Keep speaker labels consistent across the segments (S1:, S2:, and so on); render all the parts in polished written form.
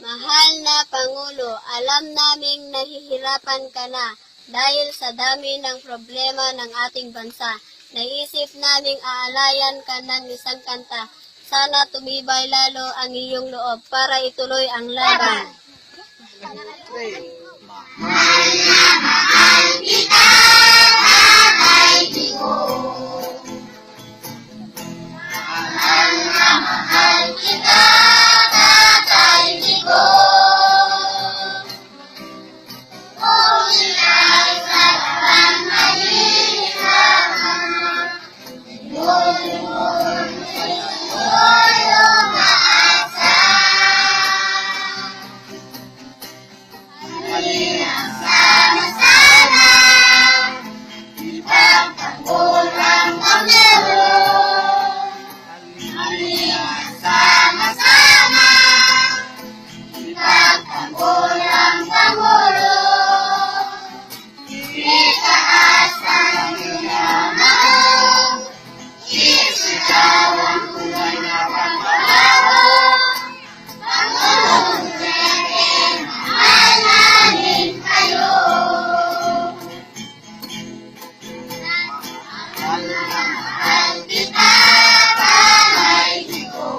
S1: Mahal na Pangulo, alam naming nahihirapan ka na dahil sa dami ng problema ng ating bansa. Naisip naming aalayan ka ng isang kanta. Sana tumibay lalo ang iyong loob para ituloy ang laban.
S2: Mahal na mahal kita, Tatay Digo. Mahal na mahal kita, Tatay Digo. Kung ika'y sarang nahihirapan, lulunod iyong aasa. Halina sama-sama, ipagtanggol ang Panginoon. Halina sama-sama, ipagtanggol ang Pangulo. Itaas ang iyong maong, isigaw ang tunay na pagbabago. Pangulong Duterte, mahal namin kayo. Mahal na mahal kita, Tatay Digo.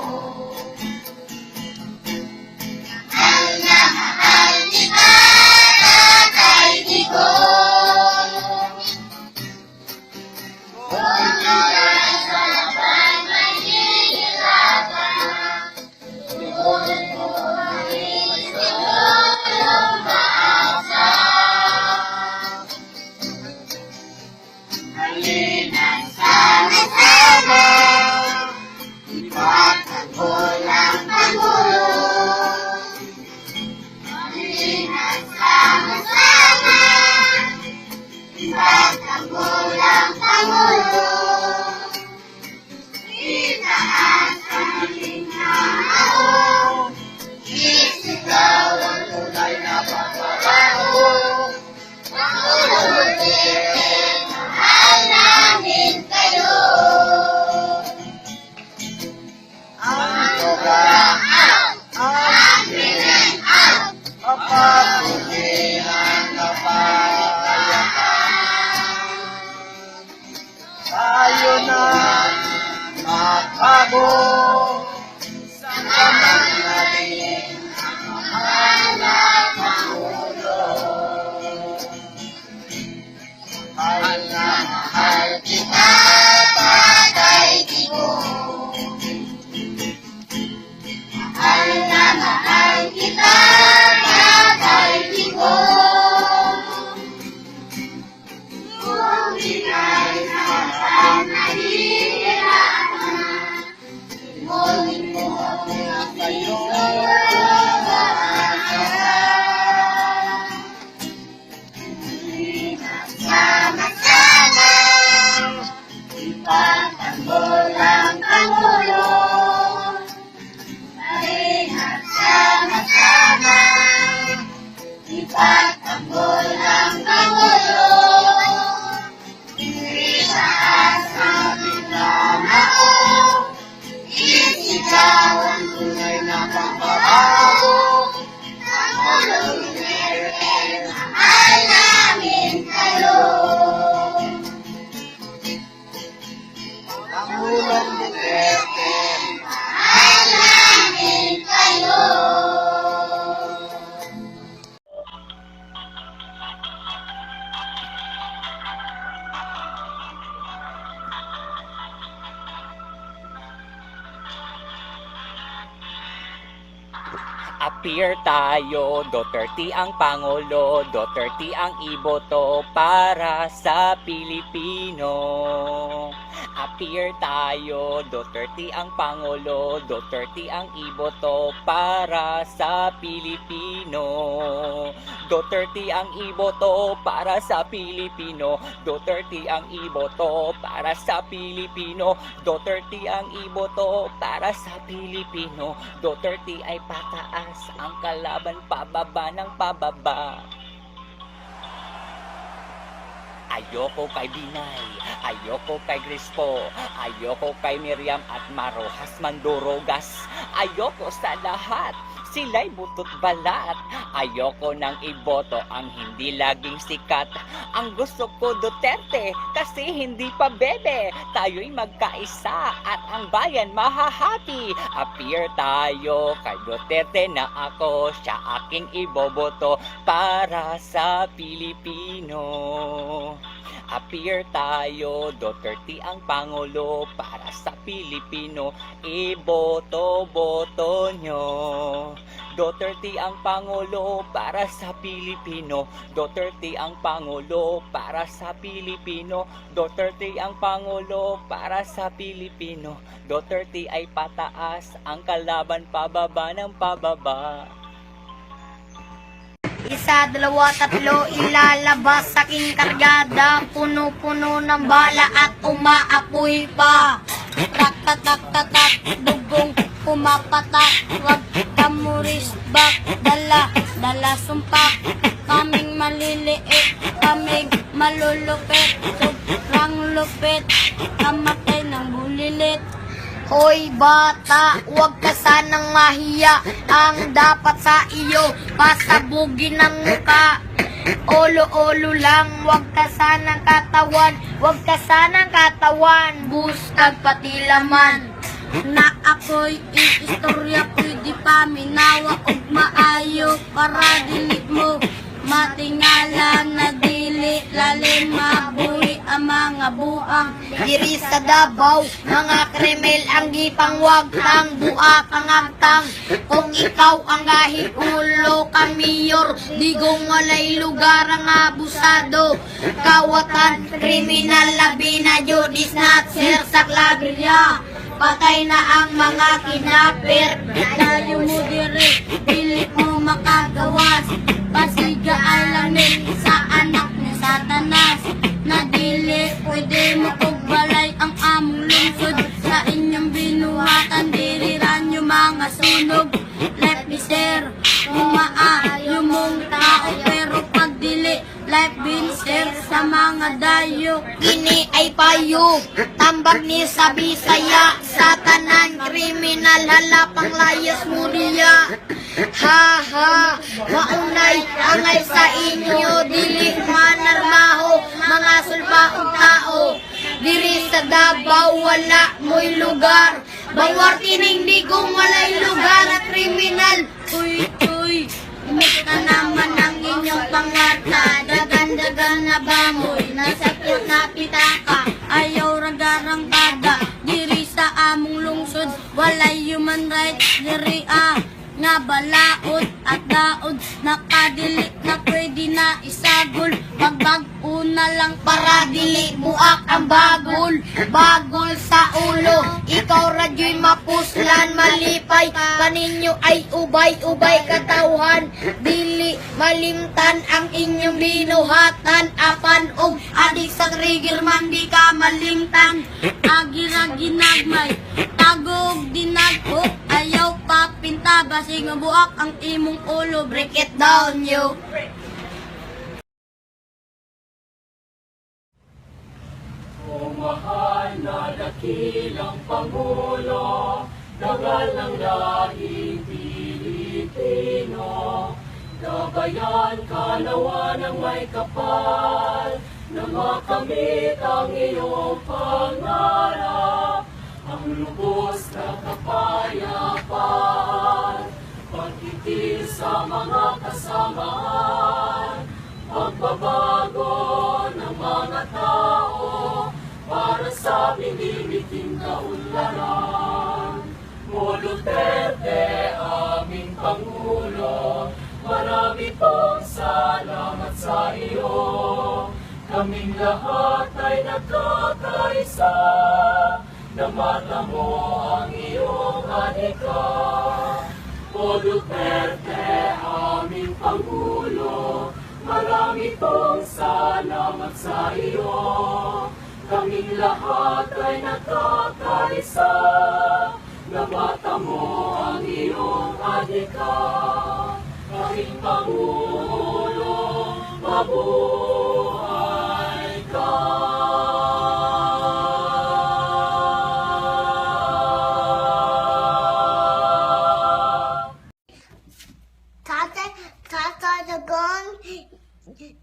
S2: Mahal na mahal kita, Tatay Digo. Kung ika'y sa laban may hihirapan, lulunod mo iyong aasa. Halina sama-sama, ipagtanggol ang Pangulo. Halina sama-sama, ipagtanggol ang Pangulo. Itaas ang inyong maong, isigaw ang tunay na pagbabago. Pangulong Duterte, mahal namin kayo. Ang programa, ang bilin out, kapag-ulihan na pagkayakan. Tayo na magbago sa kamay natin ang mahal na Pangulo. Mahal na mahal kita, Tatay Digo. Mahal na mahal kita, Tatay Digo. Kung ika'y sarang nahihirapan, imunin mo ang iyong aasa. Sama-sama, ipagtanggol ang Pangulo. Halina sama-sama, ipagtanggol ang Pangulo. Itaas ang inyong maong, isigaw ang tunay na pagbabago. Pangulong Duterte, mahal namin kayo. Pangulong Duterte, mahal namin kayo.
S3: Appear tayo, Duterte ang Pangulo, Duterte ang iboto para sa Pilipino. Appear tayo, Duterte ang Pangulo, Duterte ang iboto para sa Pilipino. Duterte ang iboto para sa Pilipino, Duterte ang iboto para sa Pilipino, Duterte ang iboto para sa Pilipino. Duterte ay pataas, ang kalaban pababa ng pababa. Ayoko kay Binay, ayoko kay Crispo, ayoko kay Miriam at Marojas Mandurugas, ayoko sa lahat. sila'y butot balat. Ayoko nang iboto ang hindi laging sikat. Ang gusto ko Duterte kasi hindi pa bebe. Tayo'y magkaisa at ang bayan mahahati. Appear tayo kay Duterte na ako, siya aking iboboto para sa Pilipino. Appear tayo, Duterte ang Pangulo para sa Pilipino. Iboto-boto nyo. Duterte ang Pangulo para sa Pilipino. Duterte ang Pangulo para sa Pilipino. Duterte ang Pangulo para sa Pilipino. Duterte ay pataas, ang kalaban pababa ng pababa.
S2: Isa, dalawa, tatlo, ilalabas sa aking kargada. Puno-puno ng bala at umaapoy pa. Tak-tak-tak-tak, dugong pumapatak. Wag kamurisbak, dala sumpak. Kaming maliliit, kaming malulupit. Sobrang lupit, kamatay ng bulilit. Hoy bata, huwag ka sanang mahiya. Ang dapat sa iyo, pasabugin ng muka. Olo-olo lang, huwag ka sanang katawan. Huwag ka sanang katawan, buskag pati laman. Na ako'y iistorya ko'y di pa minawa og maayo para dili mo matingala na dili lalim mabuhi ang mga buang diri sa Davao. Mga kriminal ang gipangwag tang buak ang agtang. Kung ikaw ang gahigulo ka mayor, digong walay lugar ang abusado. Kawatan kriminal labi na judis natsir sa klabilya. Patay na ang mga kinapir. Dayo mo diri, dili mo makagawas. Pasiga alamin sa anak ni Satanas. Na dili pwede mo pagbalay ang among lungsod. Sa inyong binuhatan, diri ranyo mga sunog. Life is there, umaayo mong tao. Pero pag dili, life been there sa mga dayo. Kini ay payo, tambag ni sa Bisaya. Sa tanan kriminal, halapang layas mo niya. Ha ha, maunay angay sa inyo, dili manarmaho, mga sulbaong tao. Diri sa Davao wala mo'y lugar, bawar tining digong walay lugar at kriminal. Uy, imik ka naman ang inyong pangata, dagan-dagan na bamoy, nasakit na pitaka, ayaw ragarang kada. Diri sa among lungsod, walay human rights, diri nga balaod at daod, nakadili na pwede na isagol. Magbag-o na lang para dili buak ang bagol. Bagol sa ulo, ikaw radyo'y mapuslan, malipay kaninyo ay ubay-ubay katawhan. Dili malimtan ang inyong binuhatan, apan og adik sa trigger man di ka malimtan. Agira ginagmay, tagog dinagho, ayaw pa pinta, basig nga buak ang imong ulo. Break it down, yo.
S3: O mahal na dakilang Pangulo, dagal ng lahing Pilipino, gabayan ka nawa ng may kapal, na makamit ang iyong pangarap, ang lubos na kapayapaan, pagkitil sa mga kasamaan, pagbabago ng mga tao, para sa pinimiting kaunlaran. O Duterte, aming Pangulo, marami pong salamat sa iyo. Kaming lahat ay nagkakaisa, na mata mo ang iyong adhika. O Duterte, aming Pangulo, marami pong salamat sa iyo. Kaming lahat ay nagkakaisa, na mata mo ang iyong adhika. Kaming Pangulo, mabuhay ka.
S2: Digong,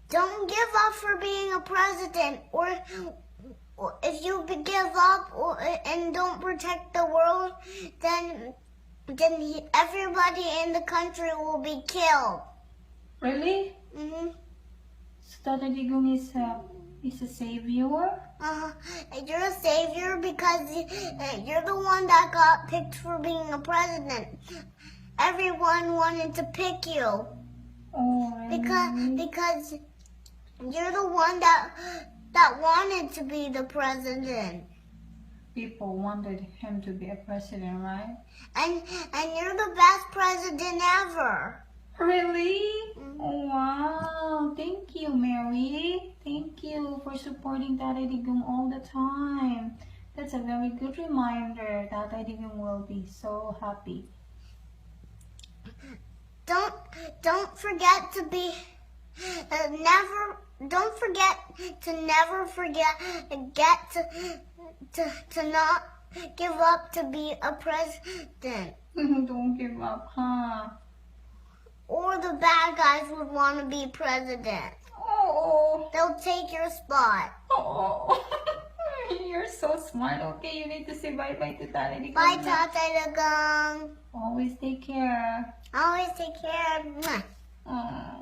S2: don't give up for being a president, or if you give up and don't protect the world, then everybody in the country will be killed.
S4: Really?
S2: Mm-hmm.
S4: So Tatay Digong is a savior?
S2: You're a savior because you're the one that got picked for being a president. Everyone wanted to pick you
S4: Oh, really?
S2: because you're the one that wanted to be the president.
S4: People wanted him to be a president, right?
S2: And you're the best president ever.
S4: Really? Oh, wow. Thank you, Mary. Thank you for supporting Tatay Digong all the time. That's a very good reminder. Tatay Digong will be so happy.
S2: Don't forget to be don't forget to never forget to not give up to be a president.
S4: Don't give up, huh?
S2: Or the bad guys would want to be president.
S4: Oh.
S2: They'll take your spot.
S4: Oh. You're so smart. Okay, you need to say bye-bye to Tatay Digong.
S2: Bye, Tatay Digong.
S4: Always take care.
S2: Always take care. Mwah.
S4: Oh.